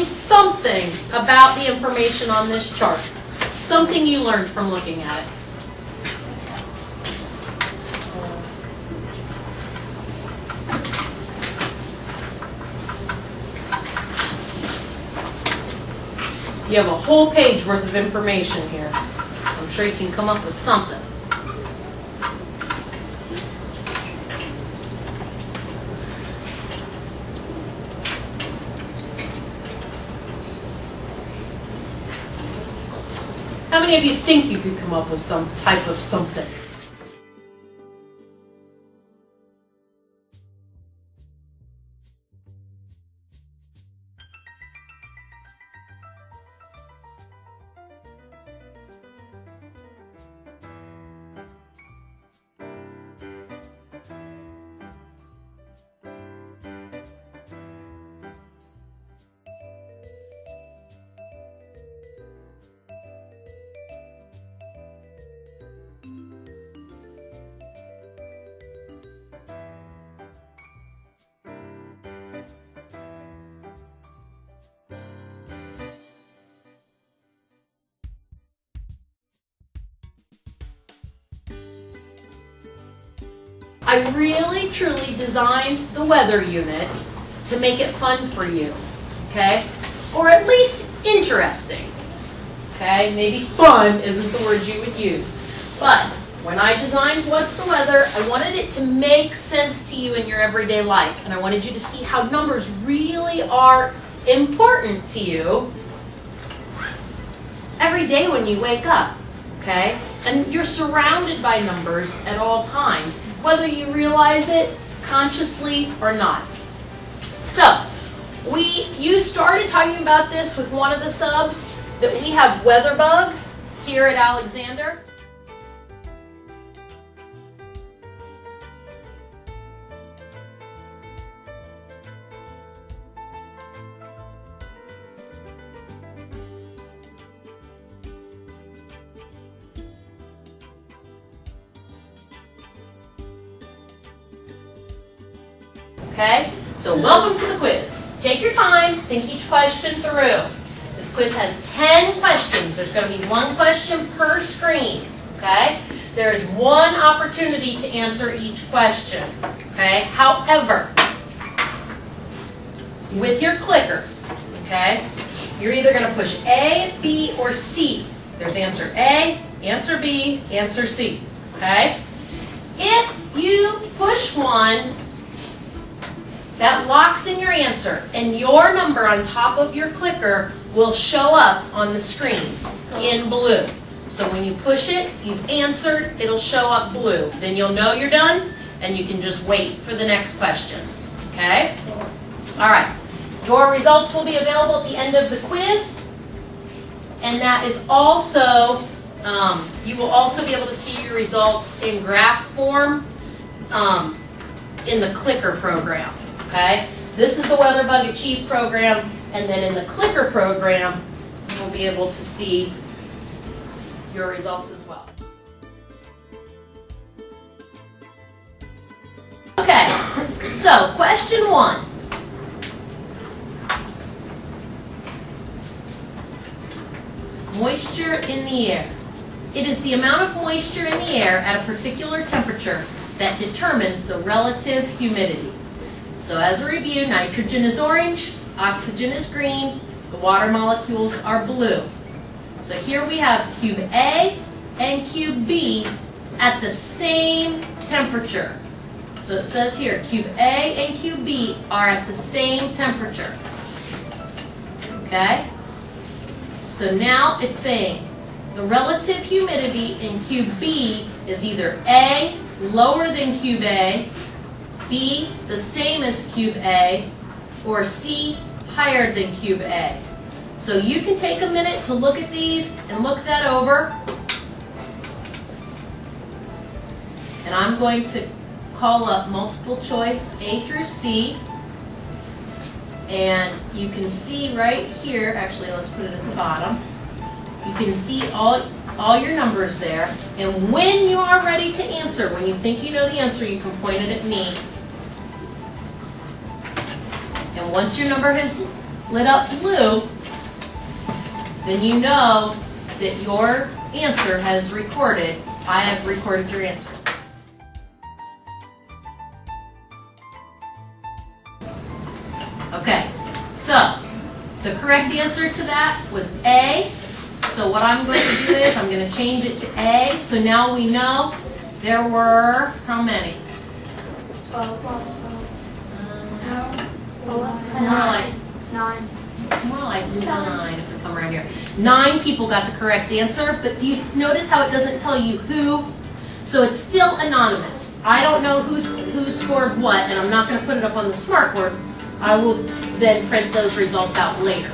me something about the information on this chart. Something you learned from looking at it. You have a whole page worth of information here. I'm sure you can come up with something. How many of you think you could come up with some type of something? I really, truly designed the weather unit to make it fun for you, okay? Or at least interesting, okay? Maybe fun isn't the word you would use. But when I designed What's the Weather, I wanted it to make sense to you in your everyday life. And I wanted you to see how numbers really are important to you every day when you wake up, okay? And you're surrounded by numbers at all times, whether you realize it consciously or not. So, you started talking about this with one of the subs, that we have WeatherBug here at Alexander. Okay, so welcome to the quiz. Take your time, think each question through. This quiz has 10 questions. There's going to be one question per screen, okay? There is one opportunity to answer each question, okay? However, with your clicker, okay, you're either going to push A, B, or C. There's answer A, answer B, answer C, okay? If you push one, that locks in your answer, and your number on top of your clicker will show up on the screen in blue. So when you push it, you've answered, it'll show up blue. Then you'll know you're done, and you can just wait for the next question. Okay? All right. Your results will be available at the end of the quiz, and that is also, you will also be able to see your results in graph form in the clicker program. Okay? This is the WeatherBug Achieve program, and then in the clicker program, you will be able to see your results as well. Okay, so question 1. Moisture in the air. It is the amount of moisture in the air at a particular temperature that determines the relative humidity. So as a review, nitrogen is orange, oxygen is green, the water molecules are blue. So here we have cube A and cube B at the same temperature. So it says here, cube A and cube B are at the same temperature. Okay? So now it's saying the relative humidity in cube B is either A, lower than cube A, B, the same as cube A, or C, higher than cube A. So you can take a minute to look at these and look that over. And I'm going to call up multiple choice A through C. And you can see right here, actually let's put it at the bottom. You can see all your numbers there. And when you are ready to answer, when you think you know the answer, you can point it at me. And once your number has lit up blue, then you know that your answer has recorded. I have recorded your answer. Okay, so the correct answer to that was A. So what I'm going to do is I'm going to change it to A. So now we know there were how many? 12. It's more like 9. more like 9 if we come around here. 9 people got the correct answer, but do you notice how it doesn't tell you who? So it's still anonymous. I don't know who scored what, and I'm not going to put it up on the smartboard. I will then print those results out later.